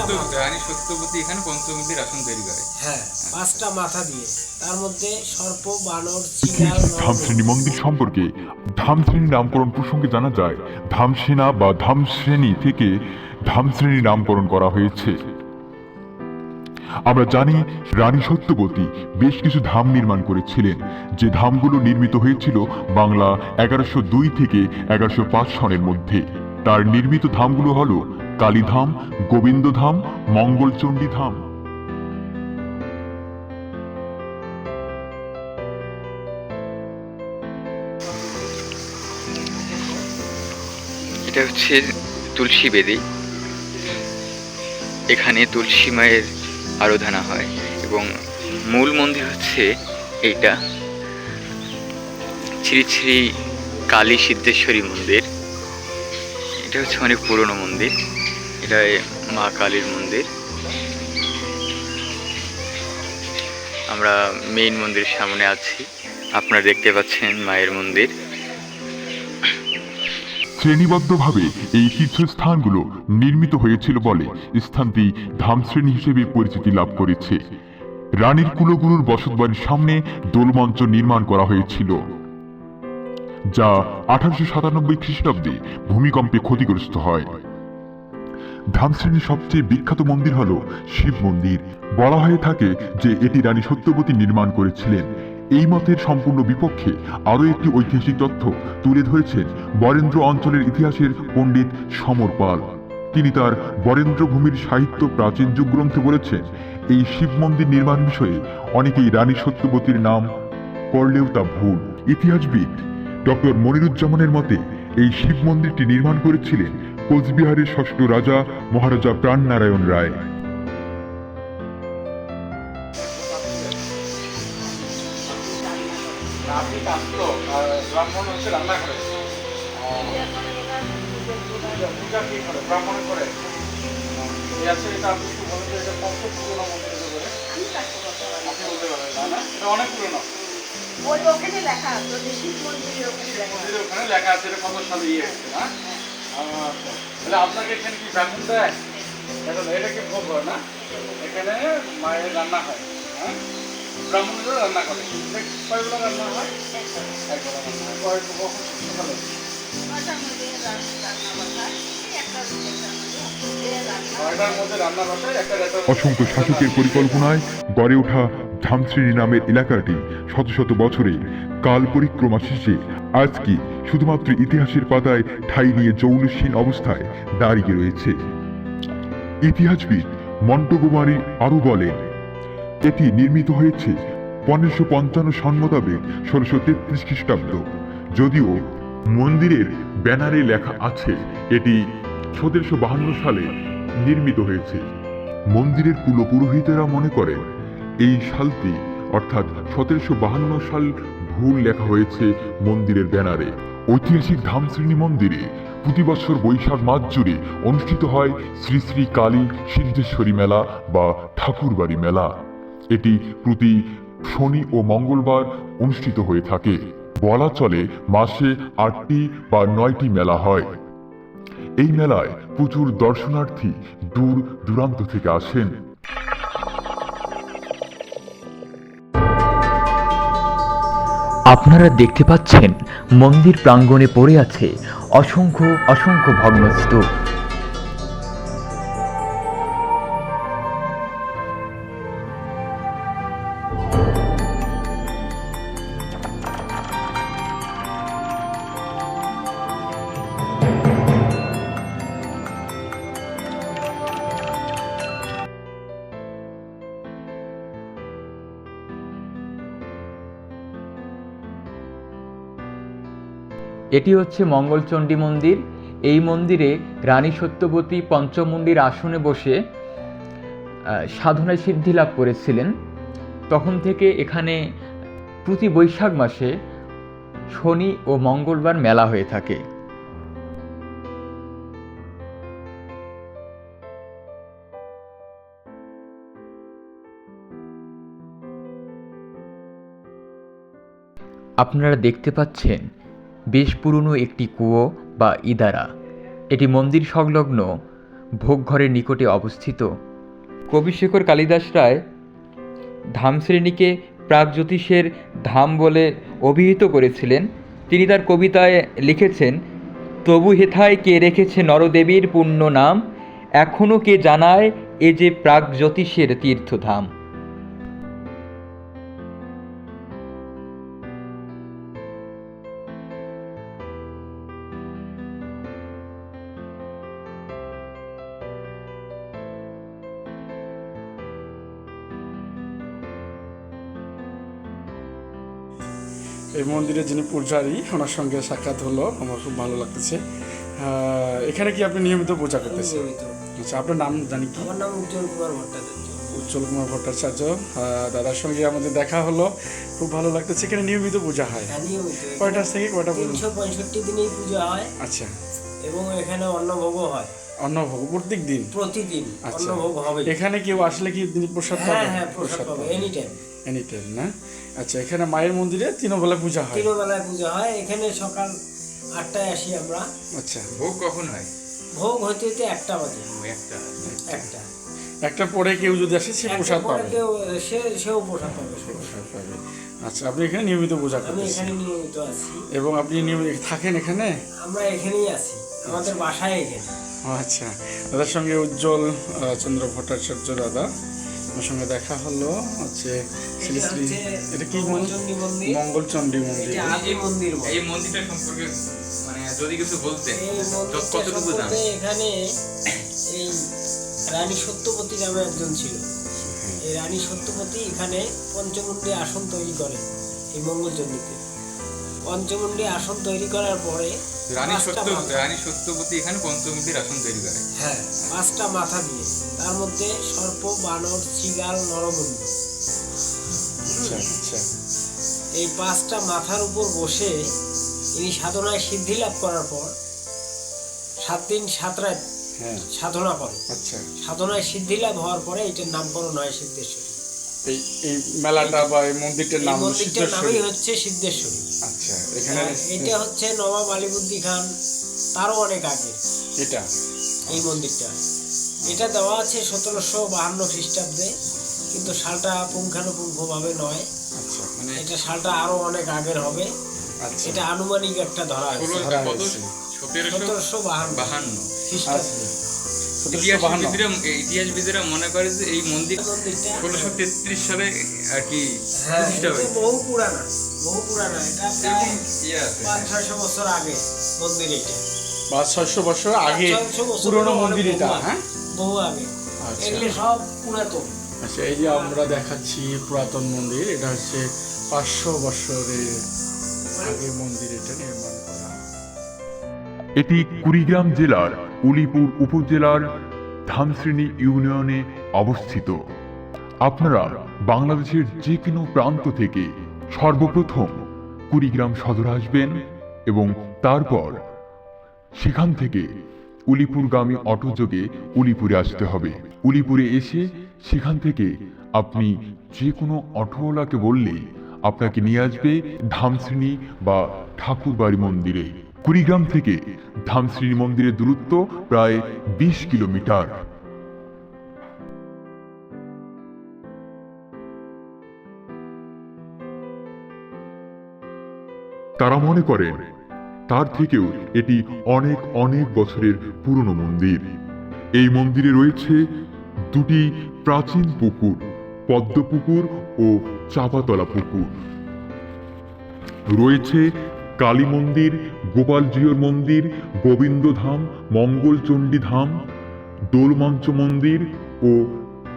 রানী সত্যবতী এখানে পঞ্চমুখীর আসন তৈরি করে। হ্যাঁ, 5টা মাথা দিয়ে, তার মধ্যে সর্প, বানর, চিলাল, ধামশ্রেণী মন্দির সম্পর্কে ধামশ্রেণী নামকরণ প্রসঙ্গে জানা যায় ধামসেনা বা ধামশ্রেণী থেকে ধামশ্রেণী নামকরণ করা হয়েছে। আমরা জানি রানী সত্যবতী বেশ কিছু ধাম নির্মাণ করেছিলেন, যে ধামগুলো নির্মিত হয়েছিল বাংলা 1102 থেকে 1105 সনের মধ্যে। তার নির্মিত ধামগুলো হল কালীধাম, গোবিন্দধাম, মঙ্গলচণ্ডী ধাম। এটা হচ্ছে তুলসী বেদী। এখানে তুলসী মায়ের আরাধনা হয় এবং মূল মন্দির হচ্ছে এইটা, শ্রী শ্রী কালী সিদ্ধেশ্বরী মন্দির। এটা হচ্ছে অনেক পুরনো মন্দির, এটা মা কালীর মন্দির। আমরা মেইন মন্দিরের সামনে আছি, আপনারা দেখতে পাচ্ছেন মায়ের মন্দির। শ্রেণীবদ্ধভাবে এই তীর্থস্থানগুলো নির্মিত হয়েছিল বলে স্থানটি ধামশ্রেণী হিসেবে পরিচিতি লাভ করেছে। রানীর কুলগুরুর বসতবাড়ির সামনে দোলমঞ্চ নির্মাণ করা হয়েছিল, যা 1897 খ্রিস্টাব্দে ভূমিকম্পে ক্ষতিগ্রস্ত হয়। ধামশ্রেণীর সবচেয়ে বিখ্যাত মন্দির হল শিব মন্দির। বলা হয়ে থাকে যে এটি রানী সত্যবতী নির্মাণ করেছিলেন। এই মতের সম্পূর্ণ বিপক্ষে আরও একটি ঐতিহাসিক তথ্য তুলে ধরেছেন বরেন্দ্র অঞ্চলের ইতিহাসের পণ্ডিত সমর পাল। তিনি তার বরেন্দ্র ভূমির সাহিত্য প্রাচীন যুগ গ্রন্থে বলেছেন, এই শিব মন্দির নির্মাণ বিষয়ে অনেকেই রানী সত্যবতীর নাম করলেও তা ভুল। ইতিহাসবিদ ডক্টর মনিরুজ্জামানের মতে এই শিব মন্দিরটি নির্মাণ করেছিলেন কোচবিহারের ষষ্ঠ রাজা মহারাজা প্রাণনারায়ণ রায়। ব্রাহ্মণ হচ্ছে রান্না করে, পূজা কি করে ব্রাহ্মণ করে। আছে এটা আপনি একটু বলেন যে এটা কত পুরোনো মন্দির করে আপনি বলতে পারেন? না, এটা অনেক পুরোনো। ওখানে লেখা আছে, শিব মন্দিরের ওখানে লেখা আছে এটা কত সালে ইয়ে হচ্ছে না। তাহলে আপনাকে এখানে কি ব্রাহ্মণ দেয়? এটা কি ভোগ হয় না? এখানে মায়ের রান্না হয়, হ্যাঁ, ব্রাহ্মণেরা রান্না করে। কয়গুলো রান্না হয়? একবেলা রান্না হয়। কখন? সকালে। অসংখ্য শাসকের পরিকল্পনায় গড়ে ওঠা ধামশ্রেণী নামের এলাকাটি শত শত বছরে কাল পরিক্রমা শেষে আজকে শুধুমাত্র ইতিহাসের পাতায় ঠাঁই নিয়ে জৌলুসহীন অবস্থায় দাঁড়িয়ে রয়েছে। ইতিহাসবিদ মন্টগোমারি আরও বলেন, এটি নির্মিত হয়েছে 1555 সন মোতাবেক 1633 খ্রিস্টাব্দ। যদিও মন্দিরের ব্যানারে লেখা আছে এটি 1752 সালে নির্মিত হয়েছে। মন্দিরের কুলপুরোহিতেরা মনে করেন এই সালটি অর্থাৎ 1752 সাল ভুল লেখা হয়েছে মন্দিরের ব্যানারে। ঐতিহাসিক ধামশ্রেণী মন্দিরে প্রতি বছর বৈশাখ মাস জুড়ে অনুষ্ঠিত হয় শ্রী শ্রী কালী সিদ্ধেশ্বরী মেলা বা ঠাকুরবাড়ি মেলা। এটি প্রতি শনি ও মঙ্গলবার অনুষ্ঠিত হয়ে থাকে। বলা চলে মাসে 8টি বা 9টি মেলা হয়। এই মেলায় প্রচুর দর্শনার্থী দূর দূরান্ত থেকে আসেন। আপনারা দেখতে পাচ্ছেন মন্দির প্রাঙ্গণে পড়ে আছে অসংখ্য অসংখ্য ভগ্নস্তূপ। এটি হচ্ছে মঙ্গলচণ্ডী মন্দির। এই মন্দিরে রানী সত্যবতী পঞ্চমুণ্ডির আসনে বসে সাধনায় সিদ্ধি লাভ করেছিলেন। তখন থেকে এখানে প্রতি বৈশাখ মাসে শনি ও মঙ্গলবার মেলা হয়ে থাকে। আপনারা দেখতে পাচ্ছেন বেশ পুরনো একটি কুয়ো বা ইদারা। এটি মন্দির সংলগ্ন ভোগঘরের নিকটে অবস্থিত। কবিশেখর কালিদাস রায় ধামশ্রেণীকে প্রাগজ্যোতিষের ধাম বলে অভিহিত করেছিলেন। তিনি তার কবিতায় লিখেছেন, তবু হেথায় কে রেখেছে নরদেবীর পুণ্য নাম, এখনও কে জানায় এ যে প্রাগজ্যোতিষের তীর্থধাম। এই মন্দিরে যিনি পূজারী, ওনার সঙ্গে সাক্ষাৎ হলো, আমার খুব ভালো লাগতেছে। এখানে কি আপনি নিয়মিত পূজা করতেছেন? নিয়মিত। আচ্ছা, আপনার নাম জানি কি? আমার নাম উজ্জ্বল কুমার ভট্টাচার্য। উজ্জ্বল কুমার ভট্টাচার্য। দাদার সঙ্গে আমাদের দেখা হলো, খুব ভালো লাগতেছে। এখানে নিয়মিত পূজা হয়? হ্যাঁ, নিয়মিত। কয়টা থেকে কয়টা পর্যন্ত? 365 দিনেই পূজা হয় আচ্ছা, এবং এখানে অন্নভোগও হয় অন্নভোগ প্রত্যেক দিন? প্রতিদিন। আচ্ছা, অন্নভোগ হবে। এখানে কেউ আসলে কি তিনি প্রসাদ হ্যাঁ পাবেন? হ্যাঁ, প্রসাদ পাবে এনি টাইম। এনি টাইম না? আচ্ছা, এখানে মায়ের মন্দিরে তিনবেলা পূজা হয়? তিনবেলায় পূজা হয়। এখানে সকাল 8টায় আসি আমরা। আচ্ছা, ভোগ কখন হয়? ভোগ হইতে হইতে 1টা বাজে। একটা। একটা একটা পরে কেউ যদি আসে সে প্রসাদ পরে পাবে? কেউ সেও প্রসাদ পাবে। প্রসাদ পাবে। আচ্ছা, আপনি এখানে নিয়মিত পূজা আমি করতেছেন এখানে নিয়মিত আছি। এবং আপনি নিয়মিত থাকেন এখানে? আমরা এখানেই আছি, আমাদের বাসায় এখানে। আচ্ছা, দাদার সঙ্গে উজ্জ্বল চন্দ্র ভট্টাচার্য দাদা, ওর সঙ্গে দেখা হলো। হচ্ছে শ্রী শ্রী, এটা কি মঙ্গলচণ্ডী মন্দির। মঙ্গলচণ্ডী মন্দির। এটা আদি মন্দির বলে। এই মন্দিরটা সম্পর্কে মানে যদি কিছু বলতেন, এই মন্দিরটা কতটুকু জানেন? সম্পর্কে এখানে এই রানী সত্যবতী নামে একজন ছিল। এই রানী সত্যবতী এখানে পঞ্চমুণ্ডী আসন তৈরি করেন এই মঙ্গলচণ্ডীতে। পঞ্চমুণ্ডী আসন তৈরি করার পরে রানী 5টা মাথা। সত্যবতী এখানে পঞ্চমুখীর আসন তৈরি করে। হ্যাঁ, 5টা মাথা দিয়ে, তার মধ্যে সর্প, বানর, শৃগাল, নরমুণ্ড। আচ্ছা আচ্ছা, এই 5টা মাথার উপর বসে ইনি সাধনায় সিদ্ধি লাভ করার পর 7 দিন 7 রাত হ্যাঁ, সাধনা করে। আচ্ছা। সাধনায় সিদ্ধি লাভ হওয়ার পরে এটার নামকরণ হয় সিদ্ধেশ্বরী। এই এই মেলাটা বা এই মন্দিরটার এই নাম মন্দিরটার সিদ্ধেশ্বরী? নামই হচ্ছে সিদ্ধেশ্বরী। আচ্ছা, এখানে এটা হচ্ছে নবাব আলিবুদ্দি খান, তারও অনেক আগে এটা এই মন্দিরটা। এটা দেওয়া আছে 1752 খ্রিস্টাব্দে, কিন্তু সালটা পুঙ্খানুপুঙ্খভাবে নয়। আচ্ছা, মানে এটা সালটা আরো অনেক আগের হবে। আচ্ছা, এটা আনুমানিক একটা ধরা আছে, 1752 খ্রিস্টাব্দে। ইতিহাসবিদেরা মনে করে যে এই মন্দির মন্দিরটা 1633 সালে আর কি হ্যাঁ, প্রতিষ্ঠা এটা হয়েছে। বহু পুরানা, বহু পুরানা। এটা প্রায় ইয়ে আছে। 500-600 বছর আগে মন্দির। এটা 500-600 বছর আগে 500-600 বছর পুরনো অনেক মন্দির এটা। বহু আগে, হ্যাঁ, বহু আগে। আচ্ছা এগুলো সব পুরাতন। আচ্ছা, এই যে আমরা দেখাচ্ছি পুরাতন মন্দির, এটা হচ্ছে 500 বছরের আগে মন্দির এটা নির্মাণ করা। এটি কুড়িগ্রাম জেলার উলিপুর উপজেলার ধামশ্রেণী ইউনিয়নে অবস্থিত। আপনারা বাংলাদেশের যে কোনো প্রান্ত থেকে সর্বপ্রথম কুড়িগ্রাম সদর আসবেন এবং তারপর সেখান থেকে উলিপুরগামী অটোযোগে উলিপুরে আসতে হবে। উলিপুরে এসে সেখান থেকে আপনি যে কোনো অটোওয়ালাকে বললেই আপনাকে নিয়ে আসবে ধামশ্রেণী বা ঠাকুরবাড়ি মন্দিরে। কুড়িগ্রাম থেকে ধামশ্রেণী মন্দিরের দূরত্ব প্রায় 20 কিলোমিটার। তারা মনে করেন তার থেকেও এটি অনেক অনেক বছরের পুরনো মন্দির। এই মন্দিরে রয়েছে 2টি প্রাচীন পুকুর, পদ্ম পুকুর ও চাপাতলা পুকুর। রয়েছে কালী মন্দির, গোপালজিউর মন্দির, গোবিন্দধাম, মঙ্গলচণ্ডী ধাম, দোলমঞ্চ মন্দির ও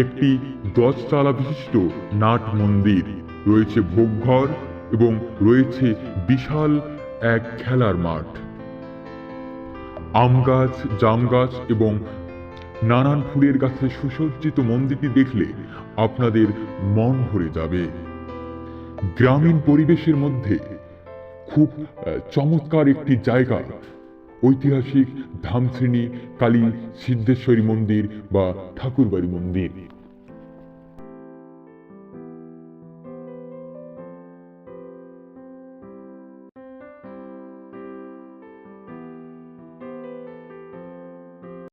একটি 10 তলা বিশিষ্ট নাট মন্দির। রয়েছে ভোগঘর এবং রয়েছে বিশাল এক খেলার মাঠ। আম গাছ, জাম গাছ এবং নানান ফুলের গাছে সুসজ্জিত মন্দিরটি দেখলে আপনাদের মন ভরে যাবে। গ্রামীণ পরিবেশের মধ্যে খুব চমৎকার একটি জায়গা ঐতিহাসিক ধামশ্রেণী কালী সিদ্ধেশ্বরী মন্দির বা ঠাকুরবাড়ি মন্দির।